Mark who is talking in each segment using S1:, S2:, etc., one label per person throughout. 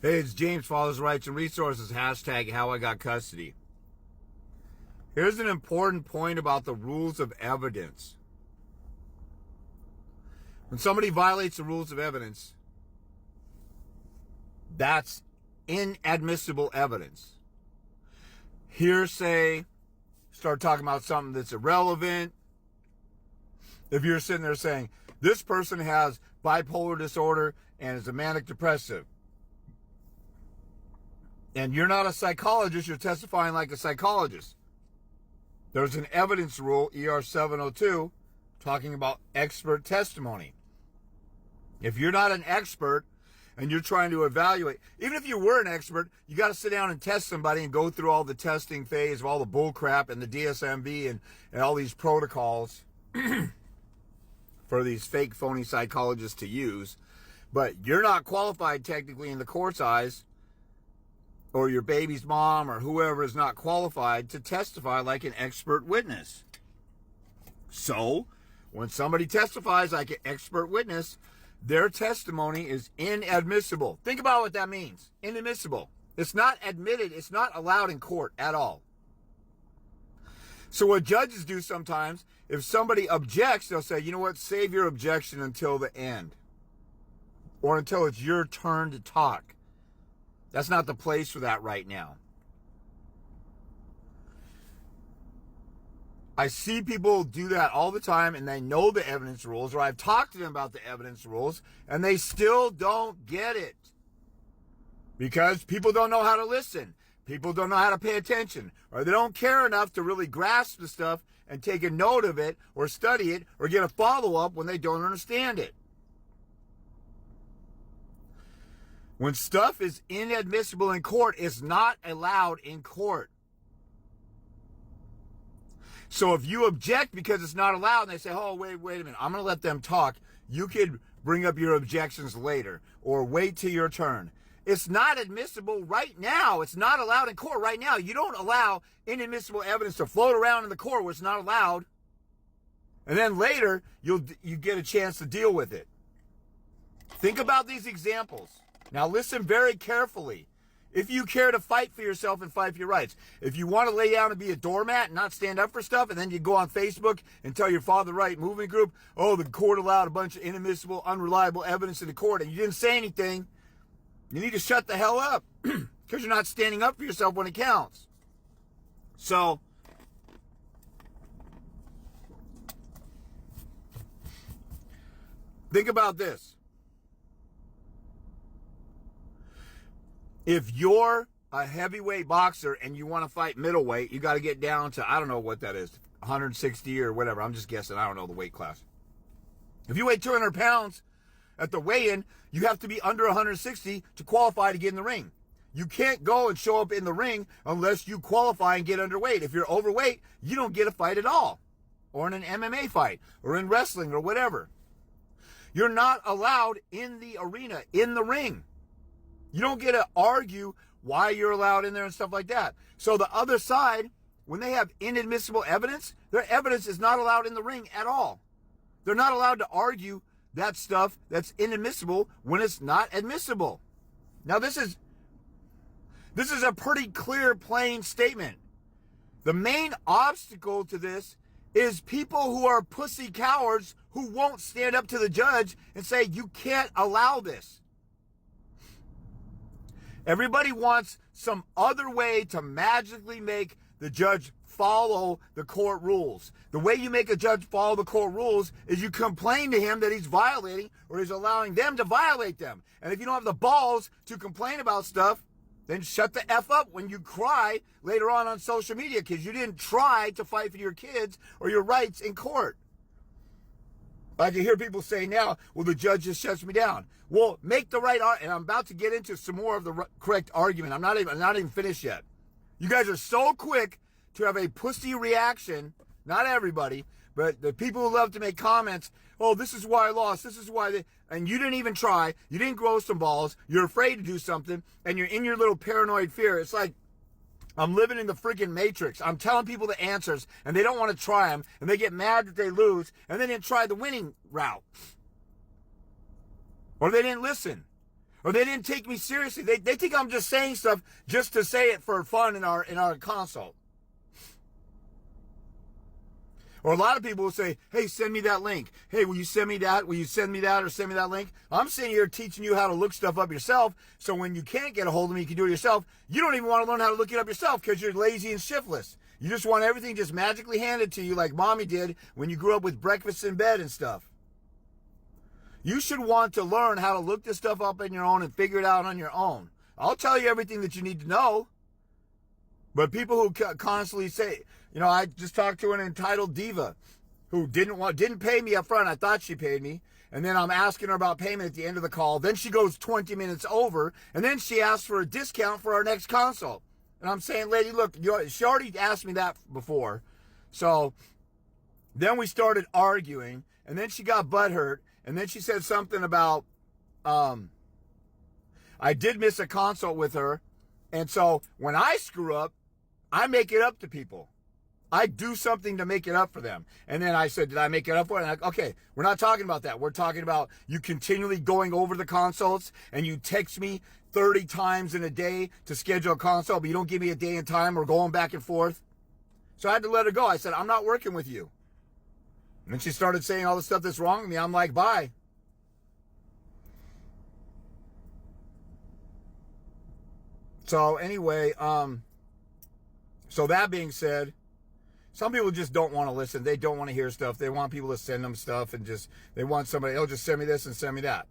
S1: Hey, it's James, Fathers Rights and Resources, hashtag how I got custody. Here's an important point about the rules of evidence. When somebody violates the rules of evidence, that's inadmissible evidence. Hearsay, start talking about something that's irrelevant. If you're sitting there saying, this person has bipolar disorder and is a manic depressive, and you're not a psychologist, you're testifying like a psychologist. There's an evidence rule, ER 702, talking about expert testimony. If you're not an expert and you're trying to evaluate, even if you were an expert, you got to sit down and test somebody and go through all the testing phase of all the bull crap and the DSMV and all these protocols for these fake, phony psychologists to use. But you're not qualified technically in the court's eyes, or your baby's mom or whoever is not qualified to testify like an expert witness. So, when somebody testifies like an expert witness, their testimony is inadmissible. Think about what that means. Inadmissible. It's not admitted. It's not allowed in court at all. So what judges do sometimes, if somebody objects, they'll say, you know what, save your objection until the end. Or until it's your turn to talk. That's not the place for that right now. I see people do that all the time, and they know the evidence rules, or I've talked to them about the evidence rules, and they still don't get it. Because people don't know how to listen. People don't know how to pay attention, or they don't care enough to really grasp the stuff and take a note of it, or study it, or get a follow-up when they don't understand it. When stuff is inadmissible in court, it's not allowed in court. So if you object because it's not allowed, and they say, oh, wait a minute, I'm going to let them talk, you could bring up your objections later, or wait till your turn. It's not admissible right now. It's not allowed in court right now. You don't allow inadmissible evidence to float around in the court where it's not allowed. And then later, you get a chance to deal with it. Think about these examples. Now listen very carefully. If you care to fight for yourself and fight for your rights, if you want to lay down and be a doormat and not stand up for stuff, and then you go on Facebook and tell your Father Right movement group, oh, the court allowed a bunch of inadmissible, unreliable evidence in the court, and you didn't say anything, you need to shut the hell up because you're not standing up for yourself when it counts. So, think about this. If you're a heavyweight boxer and you want to fight middleweight, you got to get down to, I don't know what that is, 160 or whatever. I'm just guessing. I don't know the weight class. If you weigh 200 pounds at the weigh-in, you have to be under 160 to qualify to get in the ring. You can't go and show up in the ring unless you qualify and get underweight. If you're overweight, you don't get a fight at all. Or in an MMA fight, or in wrestling, or whatever. You're not allowed in the arena, in the ring. You don't get to argue why you're allowed in there and stuff like that. So the other side, when they have inadmissible evidence, their evidence is not allowed in the ring at all. They're not allowed to argue that stuff that's inadmissible when it's not admissible. Now this is a pretty clear, plain statement. The main obstacle to this is people who are pussy cowards who won't stand up to the judge and say, you can't allow this. Everybody wants some other way to magically make the judge follow the court rules. The way you make a judge follow the court rules is you complain to him that he's violating or he's allowing them to violate them. And if you don't have the balls to complain about stuff, then shut the F up when you cry later on social media because you didn't try to fight for your kids or your rights in court. I can hear people say now, well, the judge just shuts me down. Well, make the right argument. And I'm about to get into some more of the correct argument. I'm not even finished yet. You guys are so quick to have a pussy reaction. Not everybody, but the people who love to make comments. Oh, this is why I lost. This is why and you didn't even try. You didn't grow some balls. You're afraid to do something, and you're in your little paranoid fear. It's like, I'm living in the freaking matrix. I'm telling people the answers, and they don't want to try them, and they get mad that they lose, and they didn't try the winning route. Or they didn't listen. Or they didn't take me seriously. They think I'm just saying stuff just to say it for fun in our consult. Or a lot of people will say, hey, send me that link. Hey, will you send me that? Will you send me that or send me that link? I'm sitting here teaching you how to look stuff up yourself. So when you can't get a hold of me, you can do it yourself. You don't even want to learn how to look it up yourself because you're lazy and shiftless. You just want everything just magically handed to you like mommy did when you grew up with breakfast in bed and stuff. You should want to learn how to look this stuff up on your own and figure it out on your own. I'll tell you everything that you need to know. But people who constantly say, I just talked to an entitled diva who didn't pay me up front. I thought she paid me. And then I'm asking her about payment at the end of the call. Then she goes 20 minutes over. And then she asks for a discount for our next consult. And I'm saying, lady, look, she already asked me that before. So then we started arguing. And then she got butthurt. And then she said something about, I did miss a consult with her. And so when I screw up, I make it up to people. I do something to make it up for them. And then I said, did I make it up for it? And okay, we're not talking about that. We're talking about you continually going over the consults and you text me 30 times in a day to schedule a consult, but you don't give me a day and time or going back and forth. So I had to let her go. I said, I'm not working with you. And then she started saying all the stuff that's wrong with me. I'm like, bye. So anyway, so that being said, some people just don't want to listen. They don't want to hear stuff. They want people to send them stuff and they want somebody, oh, just send me this and send me that.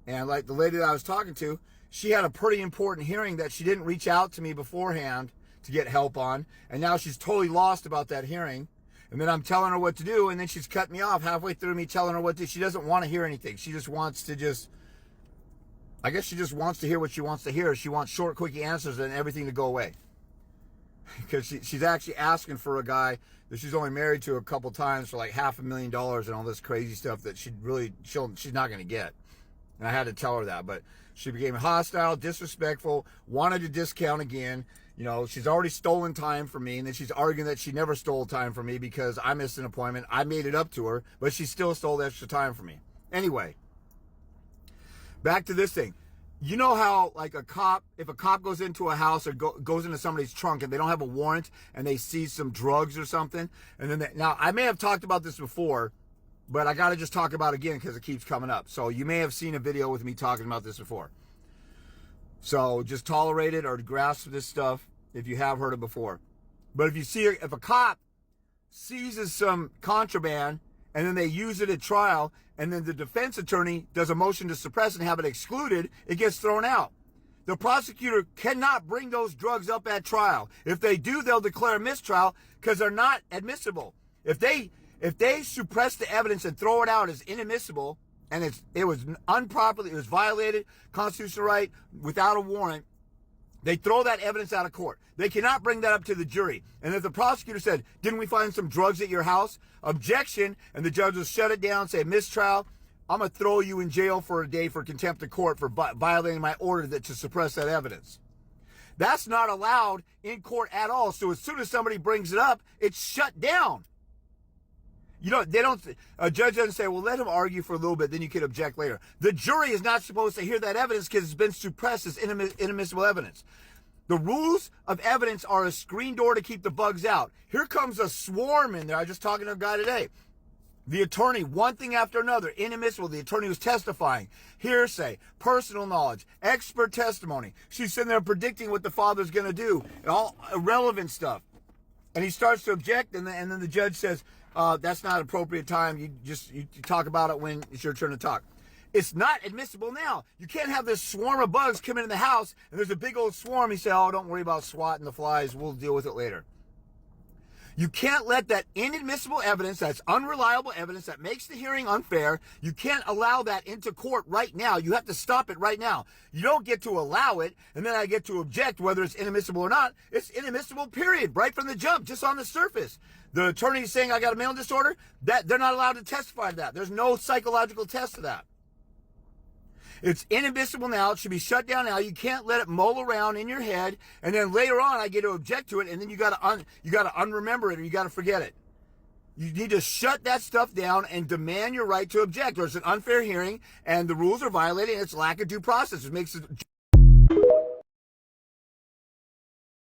S1: And like the lady that I was talking to, she had a pretty important hearing that she didn't reach out to me beforehand to get help on. And now she's totally lost about that hearing. And then I'm telling her what to do. And then she's cut me off halfway through me telling her what to do. She doesn't want to hear anything. She just wants to I guess she just wants to hear what she wants to hear. She wants short, quickie answers and everything to go away. Because she's actually asking for a guy that she's only married to a couple times for like $500,000 and all this crazy stuff that she's not going to get. And I had to tell her that. But she became hostile, disrespectful, wanted to discount again. She's already stolen time from me. And then she's arguing that she never stole time from me because I missed an appointment. I made it up to her, but she still stole the extra time from me. Anyway, back to this thing. You know how, like if a cop goes into a house or goes into somebody's trunk and they don't have a warrant and they see some drugs or something, and then now I may have talked about this before, but I got to just talk about it again because it keeps coming up. So you may have seen a video with me talking about this before. So just tolerate it or grasp this stuff if you have heard it before. But if a cop seizes some contraband and then they use it at trial, and then the defense attorney does a motion to suppress and have it excluded, it gets thrown out. The prosecutor cannot bring those drugs up at trial. If they do, they'll declare a mistrial because they're not admissible. If they suppress the evidence and throw it out as inadmissible, and it was violated, constitutional right, without a warrant, they throw that evidence out of court. They cannot bring that up to the jury. And if the prosecutor said, didn't we find some drugs at your house? Objection. And the judge will shut it down, say, mistrial. I'm going to throw you in jail for a day for contempt of court for violating my order to suppress that evidence. That's not allowed in court at all. So as soon as somebody brings it up, it's shut down. A judge doesn't say, well, let him argue for a little bit, then you can object later. The jury is not supposed to hear that evidence because it's been suppressed as inadmissible evidence. The rules of evidence are a screen door to keep the bugs out. Here comes a swarm in there. I was just talking to a guy today. The attorney, one thing after another, inadmissible. The attorney was testifying, hearsay, personal knowledge, expert testimony. She's sitting there predicting what the father's going to do, and all irrelevant stuff. And he starts to object, and then the judge says, that's not appropriate time. You talk about it when it's your turn to talk. It's not admissible now. You can't have this swarm of bugs come into the house, and there's a big old swarm. You say, oh, don't worry about SWAT and the flies. We'll deal with it later. You can't let that inadmissible evidence, that's unreliable evidence that makes the hearing unfair, you can't allow that into court right now. You have to stop it right now. You don't get to allow it, and then I get to object whether it's inadmissible or not. It's inadmissible, period, right from the jump, just on the surface. The attorney is saying I got a mental disorder, that they're not allowed to testify to that. There's no psychological test to that. It's inadmissible now. It should be shut down now. You can't let it mull around in your head, and then later on I get to object to it, and then you got to unremember it or you got to forget it. You need to shut that stuff down and demand your right to object, or it's an unfair hearing and the rules are violated and it's lack of due process. It makes it